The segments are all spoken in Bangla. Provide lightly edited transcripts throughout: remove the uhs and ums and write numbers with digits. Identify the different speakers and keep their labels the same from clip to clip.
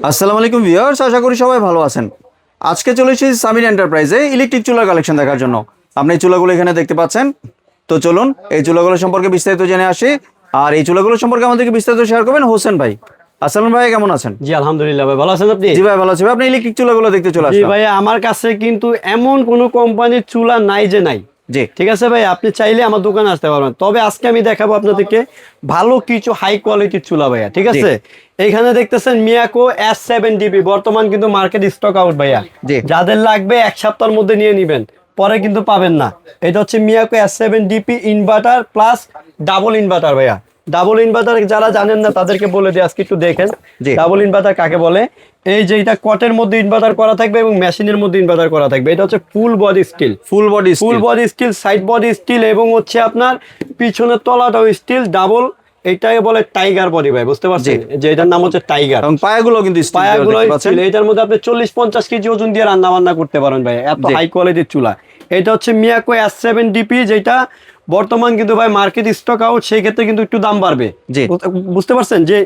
Speaker 1: আসসালামু আলাইকুম ভিউয়ার্স, আশা করি সবাই ভালো আছেন। আজকে চলে এসেছি সামির এন্টারপ্রাইজে ইলেকট্রিক চুলার কালেকশন দেখার জন্য। আপনি এই চুলাগুলো এখানে দেখতে পাচ্ছেন। তো চলুন এই চুলাগুলো সম্পর্কে বিস্তারিত জেনে আসি। আর এই চুলাগুলো সম্পর্কে আমাদেরকে বিস্তারিত শেয়ার করবেন হোসেন ভাই। আসসালামু ভাই, কেমন আছেন?
Speaker 2: জি আলহামদুলিল্লাহ ভাই, ভালো আছেন আপনি?
Speaker 1: জি ভাই ভালো আছি ভাই। আপনি ইলেকট্রিক চুলাগুলো দেখতে চলে
Speaker 2: জি
Speaker 1: আসলেন।
Speaker 2: ভাই, আমার কাছে কিন্তু এমন কোনো কোম্পানির চুলা নাই যে নাই।
Speaker 1: জি
Speaker 2: ঠিক আছে ভাই, আপনি চাইলে আমার দোকানে আসতে পারবেন। তবে আজকে আমি দেখাবো আপনাদেরকে ভালো কিছু হাই কোয়ালিটির চুলা ভাইয়া। ঠিক আছে, এইখানে দেখতেছেন মিয়াকো S7DP, বর্তমান কিন্তু মার্কেট স্টক আউট ভাইয়া।
Speaker 1: জি
Speaker 2: যাদের লাগবে এক সপ্তাহের মধ্যে নিয়ে নেবেন, পরে কিন্তু পাবেন না। এটা হচ্ছে Miyako S7DP inverter plus double inverter ভাইয়া। ডাবল ইনভার্টার যারা জানেন না তাদেরকে বলে দিই, আজকে একটু দেখেন
Speaker 1: জি।
Speaker 2: ডাবল ইনভার্টার কাকে বলে। এই যে এটা কটের মধ্যে ইনভার্টার করা থাকবে এবং মেশিনের মধ্যে ইনভার্টার করা থাকবে। এটা হচ্ছে ফুল বডি স্টিল,
Speaker 1: ফুল body
Speaker 2: still, side body still এবং হচ্ছে আপনার পিছনের তলাটাও স্টিল ডাবল। এটাকে বলে টাইগার বডি ভাই, বুঝতে পারছেন? যে এটার নাম হচ্ছে টাইগার।
Speaker 1: এবং পায়াগুলো কিন্তু steel
Speaker 2: পায়াগুলো
Speaker 1: দেখতে পাচ্ছেন।
Speaker 2: স্টিল। এটার মধ্যে আপনি 40-50 কেজি ওজন দিয়ে রান্না বান্না করতে পারেন ভাই, এত
Speaker 1: জি।
Speaker 2: হাই কোয়ালিটির চুলা। এটা হচ্ছে মিয়াকো S7DP, যেটা বর্তমান কিন্তু ভাই মার্কেট স্টক আউট, সেই ক্ষেত্রে কিন্তু একটু দাম বাড়বে।
Speaker 1: জি।
Speaker 2: বুঝতে পারছেন যে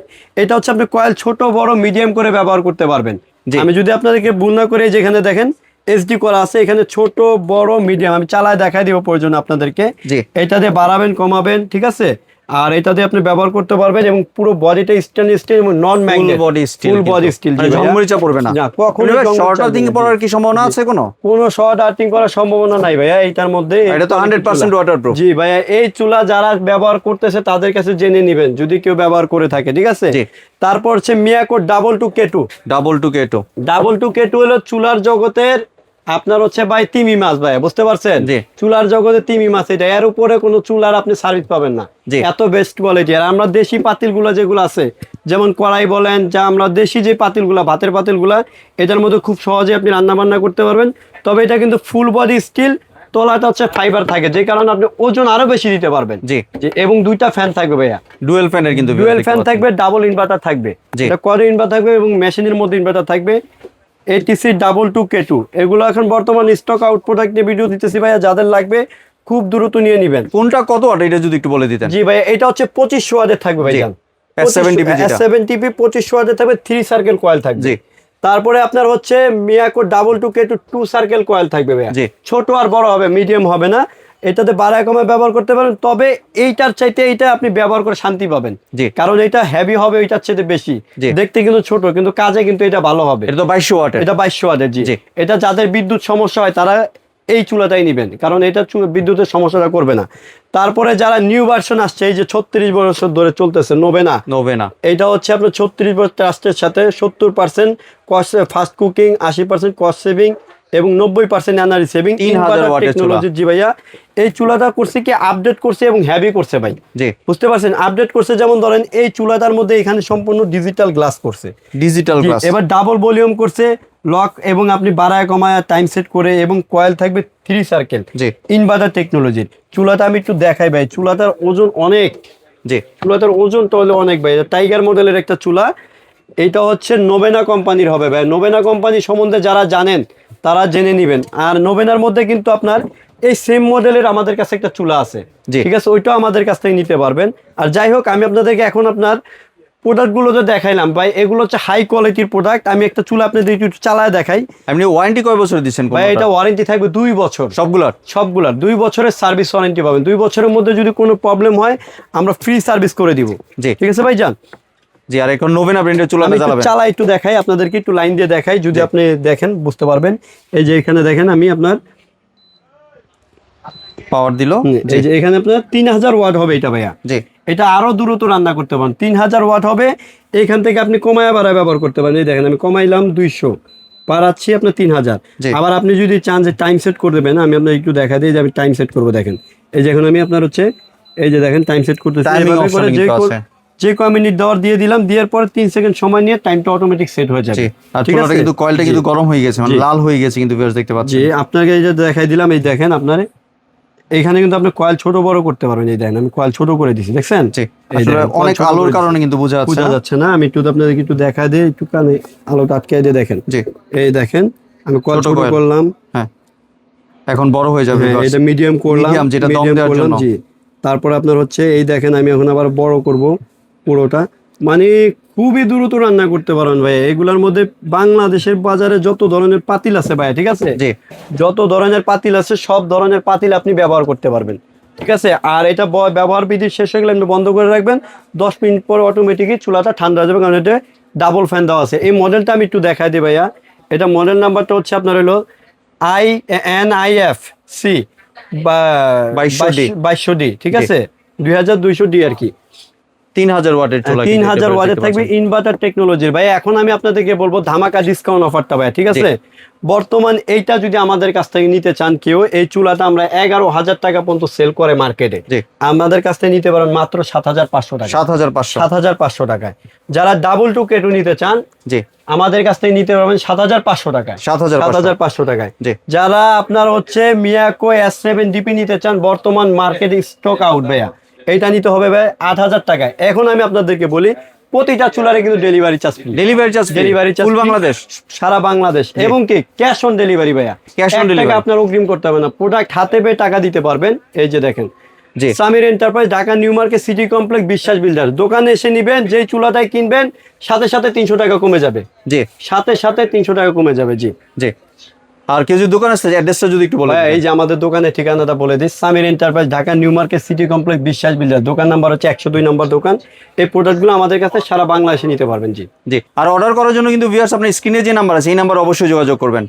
Speaker 2: এটা হচ্ছে আপনি কয়েল ছোট বড় মিডিয়াম করে ব্যবহার করতে পারবেন।
Speaker 1: জি।
Speaker 2: আমি যদি আপনাদেরকে বর্ণনা করে, যেখানে দেখেন এসডি করা আছে, এখানে ছোট বড় মিডিয়াম আমি চালায় দেখাই দিব প্রয়োজন আপনাদেরকে।
Speaker 1: জি।
Speaker 2: এটা দিয়ে বাড়াবেন কমাবেন, ঠিক আছে? আর এটা দিয়ে আপনি ব্যবহার করতে পার্বেন এবং পুরো বডিটা স্টেনলেস স্টিল এবং non magnet, full body steel.
Speaker 1: ঝলমরিচা পড়বে না।
Speaker 2: কখনো
Speaker 1: শর্ট আর্থিং পড়ার কি সম্ভাবনা আছে কোনো?
Speaker 2: কোনো শর্ট আর্থিং করার সম্ভাবনা নাই ভাইয়া এইটার মধ্যে।
Speaker 1: এটা তো 100% ওয়াটারপ্রুফ।
Speaker 2: জি ভাইয়া, এই চুলা যারা ব্যবহার করতেছে তাদের কাছে জেনে নেবেন যদি কেউ ব্যবহার করে থাকে, ঠিক আছে?
Speaker 1: জি।
Speaker 2: তারপর হচ্ছে মিয়াকো ডাবল টু কে টু হলো চুলার জগতের আপনার হচ্ছে ভাই তিমি মাছ ভাই, বুঝতে পারছেন?
Speaker 1: জি।
Speaker 2: চুলার জগতে তিমি মাছ এটা, এর উপরে কোনো চুলার আপনি সার্ভিস পাবেন না।
Speaker 1: জি।
Speaker 2: এত বেস্ট কোয়ালিটি। আর আমরা দেশি পাতিলগুলো যেগুলো আছে, যেমন কড়াই বলেন, যা আমরা দেশি যে পাতিলগুলা, ভাতের পাতিলগুলা, এটার মধ্যে খুব সহজে আপনি রান্না বান্না করতে পারবেন। তবে এটা কিন্তু ফুল বডি স্টিল, তলাটা হচ্ছে ফাইবার থাকে, যে কারণে আপনি ওজন আরো বেশি দিতে পারবেন।
Speaker 1: জি।
Speaker 2: এবং দুইটা ফ্যান থাকবে ভাইয়া,
Speaker 1: ডুয়েল ফ্যানের কিন্তু
Speaker 2: ডুয়েল ফ্যান থাকবে, ডাবল ইনভার্টার থাকবে।
Speaker 1: জি।
Speaker 2: এটা কোয়ার ইনভার্টার থাকবে এবং মেশিনের মধ্যে ইনভার্টার থাকবে। ATC ডাবল টু কে টু, এগুলো এখন বর্তমান স্টক আউট প্রোডাক্ট ভিডিও দিতেছি ভাইয়া, যাদের লাগবে খুব দ্রুত নিয়ে নেবেন।
Speaker 1: কোনটা কত ওয়াট এটা যদি একটু বলে দিতেন।
Speaker 2: জি ভাই, এটা হচ্ছে 2500 ওয়াটের থাকবে ভাই।
Speaker 1: S7DP যেটা।
Speaker 2: S7DP 2500 ওয়াটের থাকবে, 3 সার্কেল কয়েল থাকবে।
Speaker 1: জি।
Speaker 2: তারপরে আপনার হচ্ছে মিয়াকো ডাবল টু কে টু 2 সার্কেল কয়েল থাকবে ভাইয়া।
Speaker 1: জি।
Speaker 2: ছোট আর বড় হবে, মিডিয়াম হবে না। এটাতে বাড়ায় কমে ব্যবহার করতে পারেন, তবে এইটার চাইতে এইটা আপনি ব্যবহার করে শান্তি পাবেন।
Speaker 1: জি।
Speaker 2: কারণ এটা হেভি হবে ওইটার চাইতে বেশি।
Speaker 1: জি।
Speaker 2: দেখতে কিন্তু ছোট, কিন্তু কাজে কিন্তু এটা ভালো হবে।
Speaker 1: এটা তো 2200 ওয়াটের।
Speaker 2: এটা 2200 ওয়াটের। জি।
Speaker 1: জি।
Speaker 2: এটা যাদের বিদ্যুৎ সমস্যা হয় তারা এই চুলাটাই নেবেন, কারণ এটা বিদ্যুতের সমস্যাটা করবে না। তারপরে যারা নিউ ভার্সন আসছে, এই যে 36 বছর ধরে চলতেছে
Speaker 1: নোভেনা,
Speaker 2: এটা হচ্ছে আপনার 36 বছর ট্রাস্টের সাথে 70% cost fast cooking, 80% cost saving এবং 90% এনার্জি সেভিং,
Speaker 1: 3000 ওয়াটের চুলা।
Speaker 2: জি ভাইয়া। এই চুলাটা করছে কি আপডেট করছে এবং হেভি করছে ভাই।
Speaker 1: জি।
Speaker 2: বুঝতে পারছেন? আপডেট করছে, যেমন ধরেন এই চুলাটার মধ্যে এখানে সম্পূর্ণ ডিজিটাল গ্লাস করছে,
Speaker 1: ডিজিটাল
Speaker 2: জি,
Speaker 1: গ্লাস।
Speaker 2: এবার ডাবল ভলিউম করছে, লক এবং আপনি বাড়ায় কমায় টাইম সেট করে, এবং কয়েল থাকবে 3 সার্কেল,
Speaker 1: জি।
Speaker 2: ইনভার্টার টেকনোলজির। চুলাটা আমি একটু দেখাই ভাই, চুলাটার ওজন অনেক।
Speaker 1: জি।
Speaker 2: চুলাটার ওজন তো হলে অনেক ভাই। টাইগার মডেলের একটা চুলা। এটা হচ্ছে নোভেনা কোম্পানির হবে ভাই। নোভেনা কোম্পানি সম্বন্ধে যারা জানেন তারা জেনে নেবেন। আর নোভেনার মধ্যে কিন্তু আপনার এই সেম মডেলের আমাদের কাছে একটা চুলা আছে,
Speaker 1: জি।
Speaker 2: ঠিক আছে? ওইটাও আমাদের কাছ থেকে নিতে পারবেন। আর যাই হোক, আমি আপনাদেরকে এখন আপনার প্রোডাক্টগুলো তো দেখাইলাম ভাই, এগুলো হচ্ছে হাই কোয়ালিটির প্রোডাক্ট। আমি একটা চুলা আপনাদের একটু চালায় দেখাই।
Speaker 1: আপনি ওয়ারেন্টি কয় বছর দিচ্ছেন
Speaker 2: ভাই এটা ওয়ারেন্টি থাকবে 2 বছর, সবগুলার 2 বছরের সার্ভিস ওয়ারেন্টি পাবেন। 2 বছরের মধ্যে যদি কোনো প্রবলেম হয় আমরা ফ্রি সার্ভিস করে দিব।
Speaker 1: জি।
Speaker 2: ঠিক আছে ভাই যান।
Speaker 1: জি। আর এখন নোভেনা ব্র্যান্ডের চুলাটা
Speaker 2: আমি একটু
Speaker 1: চালাবেন।
Speaker 2: চালাই, একটু দেখাই আপনাদেরকে, একটু লাইন দিয়ে দেখাই, যদি আপনি দেখেন বুঝতে পারবেন। এই যে এখানে দেখেন, আমি আপনার
Speaker 1: পাওয়ার দিল।
Speaker 2: এই যে এখানে আপনার 3000 ওয়াট হবে এটা ভাইয়া।
Speaker 1: জি।
Speaker 2: এটা আরো দ্রুত রান্না করতে পারেন, 3000 ওয়াট হবে। এখান থেকে আপনি কমায়া বাড়ায় ব্যবহার করতে পারেন। এই দেখেন আমি কমাইলাম 200, বাড়াচ্ছি আপনার 3000।
Speaker 1: জি।
Speaker 2: আবার আপনি যদি চান যে টাইম সেট করে দেবেন, আমি আপনার একটু দেখা দিই যে আমি টাইম সেট করবো। দেখেন এই যে এখন আমি আপনার হচ্ছে এই যে দেখেন টাইম সেট করতেছি,
Speaker 1: Timing
Speaker 2: এভাবে
Speaker 1: option
Speaker 2: করে
Speaker 1: কিন্তু আছে।
Speaker 2: যে কয় মিনিট দেওয়ার দিয়ে দিলাম, দেওয়ার পরে 3 সেকেন্ড সময় নিয়ে টাইমটা অটোমেটিক সেট হয়ে যাবে।
Speaker 1: জি। আর
Speaker 2: ঠিক
Speaker 1: চুলাটা
Speaker 2: আছে?
Speaker 1: কিন্তু কয়েলটা কিন্তু গরম হয়ে গেছে, মানে
Speaker 2: জি।
Speaker 1: লাল হয়ে গেছে কিন্তু ভিউয়ার্স দেখতে পাচ্ছেন।
Speaker 2: জি, আপনাকে এই যে দেখাই দিলাম, এই দেখেন আপনার এইখানে কিন্তু আপনি কয়েল ছোট বড় করতে পারবেন। এই দেখেন আমি কয়েল ছোট করে দিছি, দেখছেন?
Speaker 1: জি।
Speaker 2: এই
Speaker 1: আসলে
Speaker 2: দেখেন,
Speaker 1: অনেক
Speaker 2: কয়েল ছোট
Speaker 1: আলোর
Speaker 2: করে
Speaker 1: কারণে কিন্তু বোঝা
Speaker 2: দিছি। বোঝা
Speaker 1: যাচ্ছে না।
Speaker 2: যাচ্ছে না। আমি একটু আপনাদেরকে একটু দেখা দিই, একটু কানে আলোটা আটকে দিয়ে দেখেন।
Speaker 1: জি।
Speaker 2: এই দেখেন আমি কয়েল
Speaker 1: ছোট
Speaker 2: ছোট
Speaker 1: কয়েল।
Speaker 2: করলাম।
Speaker 1: হ্যাঁ, এখন বড় হয়ে যাবে।
Speaker 2: হ্যাঁ, এটা মিডিয়াম করলাম,
Speaker 1: মিডিয়াম যেটা দম দেওয়ার জন্য।
Speaker 2: জি। তারপর আপনার হচ্ছে এই দেখেন আমি এখন আবার বড় করব পুরোটা। মানে খুবই দ্রুত রান্না করতে পারেন ভাই। এগুলোর মধ্যে বাংলাদেশের বাজারে যত ধরনের পাতিল আছে ভাই, ঠিক আছে,
Speaker 1: জি
Speaker 2: যত ধরনের পাতিল আছে সব ধরনের পাতিল আপনি ব্যবহার করতে পারবেন, ঠিক আছে। আর এটা ব্যবহার বিধি শেষ হয়ে গেলে আপনি বন্ধ করে রাখবেন, 10 মিনিট পর অটোমেটিকই চুলাটা ঠান্ডা হয়ে যাবে, কারণ এটা ডাবল ফ্যান দেওয়া আছে। এই মডেলটা আমি একটু দেখাই দিই ভাইয়া। এটা মডেল নাম্বারটা হচ্ছে আপনার হলো INIFC বা
Speaker 1: 2200D
Speaker 2: 2200D, ঠিক আছে, 2200D আর কি।
Speaker 1: 3000 ওয়াটের চুলা
Speaker 2: 3000 ওয়াটের থাকবে, ইনভার্টার টেকনোলজির ভাই। এখন আমি আপনাদেরকে বলবো ধামাকা ডিসকাউন্ট অফারটা ভাই, ঠিক আছে। বর্তমান এইটা যদি আমাদের কাছ থেকে নিতে চান কেউ, এই চুলাটা আমরা 11,000 টাকা পর্যন্ত সেল করে মার্কেটে,
Speaker 1: জি
Speaker 2: আমাদের কাছ থেকে নিতে পারেন মাত্র 7,500 টাকা,
Speaker 1: 7500
Speaker 2: 7,500 টাকায়। যারা ডাবল টু কেটু নিতে চান
Speaker 1: জি
Speaker 2: আমাদের কাছ থেকে নিতে পারবেন 7,500 টাকায়, 7,500 টাকায়।
Speaker 1: জি
Speaker 2: যারা আপনার হচ্ছে মিয়াকো S7DP নিতে চান, বর্তমান মার্কেটিং স্টক আউট ভাইয়া, এইটা নিতে হবে ভাই 8,000 টাকায়। এখন আমি আপনাদেরকে বলি প্রতিটা চুলারে কিন্তু delivery charge free,
Speaker 1: delivery charge full Bangladesh,
Speaker 2: সারা বাংলাদেশ, এবং কি ক্যাশ অন ডেলিভারি ভাইয়া,
Speaker 1: Cash on
Speaker 2: এক টাকা
Speaker 1: delivery।
Speaker 2: আপনার অগ্রিম করতে হবে না, প্রোডাক্ট হাতে পেয়ে টাকা দিতে পারবেন। এই যে দেখেন,
Speaker 1: জি
Speaker 2: Samir enterprise, Dhaka new market, city complex, Biswas builder. দোকানে এসে নিবেন, যেই চুলাটাই কিনবেন সাথে সাথে 300 টাকা কমে যাবে,
Speaker 1: জি
Speaker 2: সাথে সাথে 300 টাকা কমে যাবে। জি
Speaker 1: জি। আর কেউ যদি দোকান আসতে অ্যাড্রেসটা যদি একটু বলে
Speaker 2: ভাইয়া, এই যে আমাদের দোকানের ঠিকানাটা বলে দিই, Samir enterprise, Dhaka new market, city complex, Biswas builder. দোকান নাম্বার হচ্ছে 102 নম্বর দোকান। এই প্রোডাক্টগুলো আমাদের কাছে সারা বাংলাদেশে নিতে পারবেন। জি
Speaker 1: জি। আর অর্ডার করার জন্য কিন্তু ভিউয়ার্স আপনার স্ক্রিনে যে নাম্বার আছে এই নাম্বার অবশ্যই যোগাযোগ করবেন।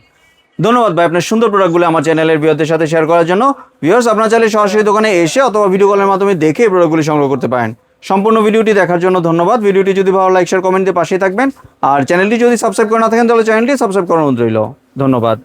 Speaker 1: ধন্যবাদ ভাই আপনার সুন্দর প্রোডাক্টগুলো আমার চ্যানেলের ভিউয়ারদের সাথে শেয়ার করার জন্য। ভিউয়ার্স আপনারা চাইলে সরাসরি দোকানে এসে অথবা ভিডিও কলের মাধ্যমে দেখে এই প্রোডাক্টগুলি সংগ্রহ করতে পারেন। সম্পূর্ণ ভিডিওটি দেখার জন্য ধন্যবাদ। ভিডিওটি যদি ভালো লাইক শেয়ার কমেন্ট দিয়ে পাশে থাকবেন, আর চ্যানেলটি যদি সাবস্ক্রাইব করে না থাকেন তাহলে চ্যানেলটি সাবস্ক্রাইব করার অনুরোধ রইল। ধন্যবাদ।